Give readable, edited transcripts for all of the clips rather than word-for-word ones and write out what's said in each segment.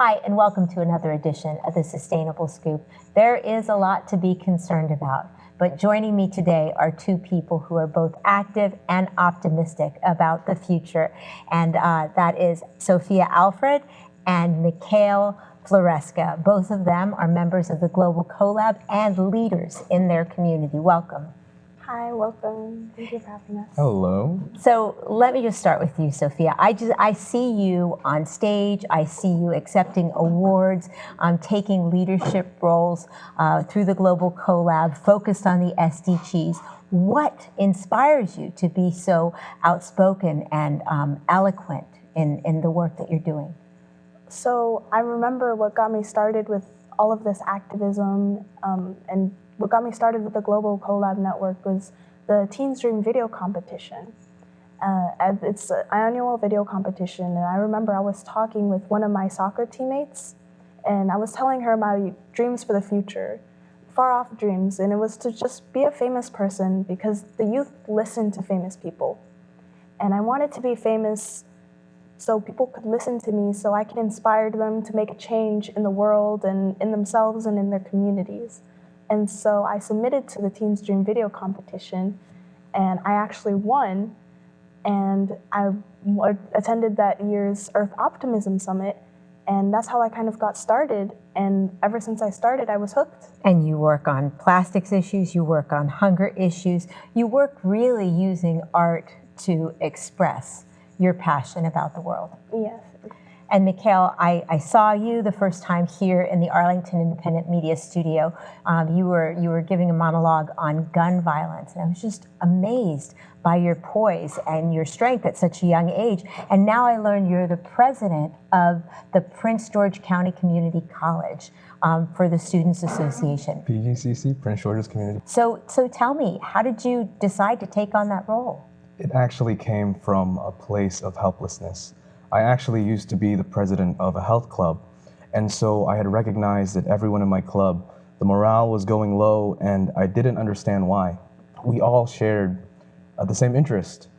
Hi, and welcome to another edition of the Sustainable Scoop. There is a lot to be concerned about, but joining me today are two people who are both active and optimistic about the future, and that is Sophia Alfred and Mikhail Floresca. Both of them are members of the GlobalCoLab and leaders in their community. Welcome. Hi, welcome. Thank you for having us. Hello. So let me just start with you, Sophia. I see you on stage. I see you accepting awards, taking leadership roles through the GlobalCoLab, focused on the SDGs. What inspires you to be so outspoken and eloquent in the work that you're doing? So I remember what got me started with all of this activism and what got me started with the GlobalCoLab network was the Teens Dream video competition. It's an annual video competition, and I remember I was talking with one of my soccer teammates, and I was telling her my dreams for the future, far off dreams, and it was to just be a famous person because the youth listen to famous people. And I wanted to be famous so people could listen to me, so I can inspire them to make a change in the world and in themselves and in their communities. And so I submitted to the Teens Dream video competition, and I actually won. And I attended that year's Earth Optimism Summit, and that's how I kind of got started. And ever since I started, I was hooked. And you work on plastics issues, you work on hunger issues, you work really using art to express your passion about the world. Yes. And Mikhail, I saw you the first time here in the Arlington Independent Media Studio. You were giving a monologue on gun violence, and I was just amazed by your poise and your strength at such a young age. And now I learned you're the president of the Prince George County Community College for the Students Association. PGCC, Prince George's Community. So tell me, how did you decide to take on that role? It actually came from a place of helplessness. I actually used to be the president of a health club, and so I had recognized that everyone in my club, the morale was going low, and I didn't understand why. We all shared the same interest,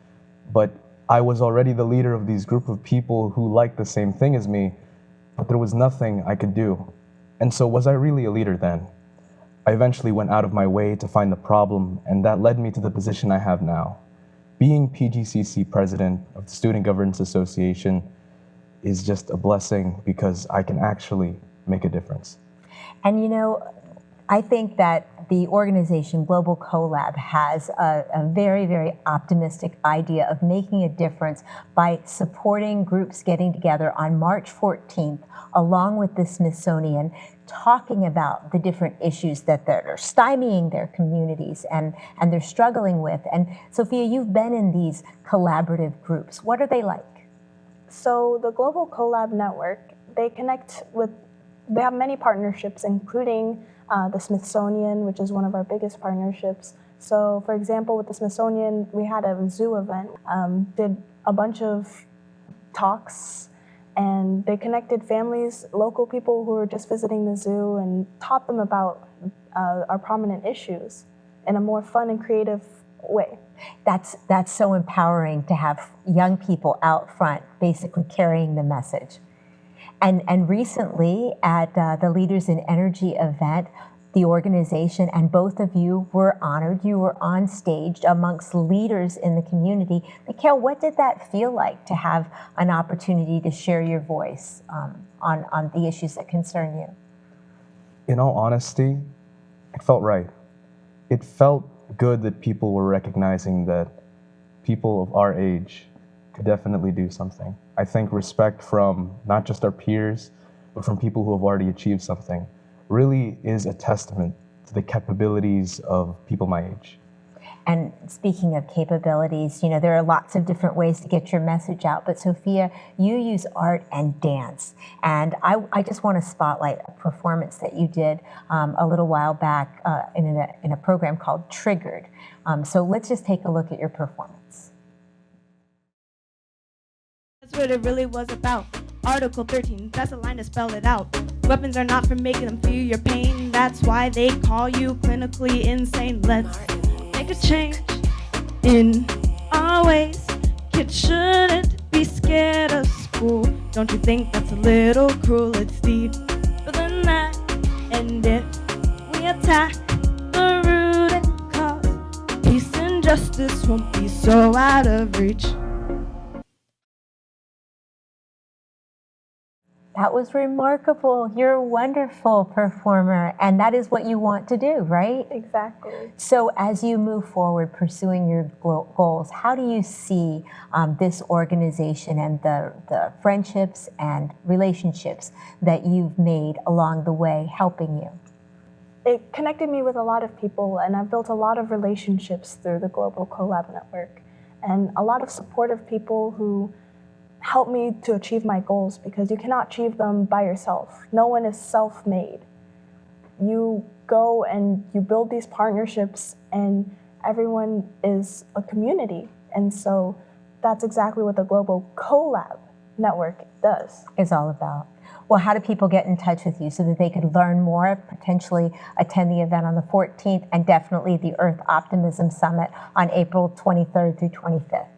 but I was already the leader of these group of people who liked the same thing as me, but there was nothing I could do. And so was I really a leader then? I eventually went out of my way to find the problem, and that led me to the position I have now. Being PGCC president of the Student Governance Association is just a blessing because I can actually make a difference. And you know, I think that the organization GlobalCoLab has a very, very optimistic idea of making a difference by supporting groups getting together on March 14th, along with the Smithsonian, talking about the different issues that are stymieing their communities and they're struggling with. And Sophia, you've been in these collaborative groups. What are they like? So the GlobalCoLab network, they have many partnerships, including the Smithsonian, which is one of our biggest partnerships. So for example, with the Smithsonian, we had a zoo event, did a bunch of talks, and they connected families, local people who were just visiting the zoo, and taught them about our prominent issues in a more fun and creative way. That's so empowering to have young people out front basically carrying the message. And recently at the Leaders in Energy event, the organization and both of you were honored. You were on stage amongst leaders in the community. Mikhail, what did that feel like to have an opportunity to share your voice on the issues that concern you? In all honesty, it felt right. It felt good that people were recognizing that people of our age could definitely do something. I think respect from not just our peers, but from people who have already achieved something really is a testament to the capabilities of people my age. And speaking of capabilities, you know, there are lots of different ways to get your message out, but Sophia, you use art and dance. And I just want to spotlight a performance that you did a little while back in a program called Triggered. So let's just take a look at your performance. That's what it really was about. Article 13, that's a line to spell it out. Weapons are not for making them feel your pain. That's why they call you clinically insane. Let's make a change in our ways. Kids shouldn't be scared of school. fool. Don't you think that's a little cruel? It's deeper than that. And if we attack the root and cause, peace and justice won't be so out of reach. That was remarkable. You're a wonderful performer, and that is what you want to do, right? Exactly. So as you move forward pursuing your goals, how do you see this organization and the friendships and relationships that you've made along the way helping you? It connected me with a lot of people, and I've built a lot of relationships through the GlobalCoLab network, and a lot of supportive people who help me to achieve my goals, because you cannot achieve them by yourself. No one is self-made. You go and you build these partnerships, and everyone is a community. And so that's exactly what the GlobalCoLab network does. Is all about. Well, how do people get in touch with you so that they could learn more, potentially attend the event on the 14th, and definitely the Earth Optimism Summit on April 23rd through 25th?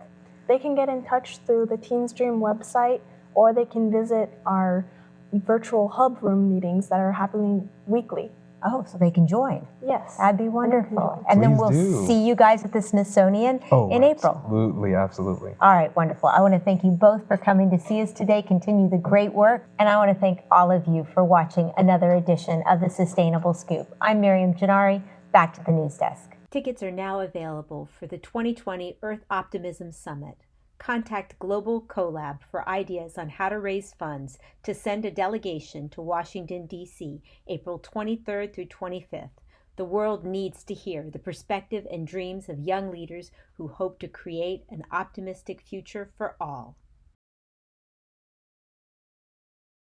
They can get in touch through the Teens Dream website, or they can visit our virtual hub room meetings that are happening weekly. Oh, so they can join. Yes. That'd be wonderful. And then Please we'll do. see you guys at the Smithsonian in April. Absolutely, absolutely. All right, wonderful. I want to thank you both for coming to see us today. Continue the great work. And I want to thank all of you for watching another edition of the Sustainable Scoop. I'm Miriam Gennari. Back to the news desk. Tickets are now available for the 2020 Earth Optimism Summit. Contact GlobalCoLab for ideas on how to raise funds to send a delegation to Washington, D.C., April 23rd through 25th. The world needs to hear the perspective and dreams of young leaders who hope to create an optimistic future for all.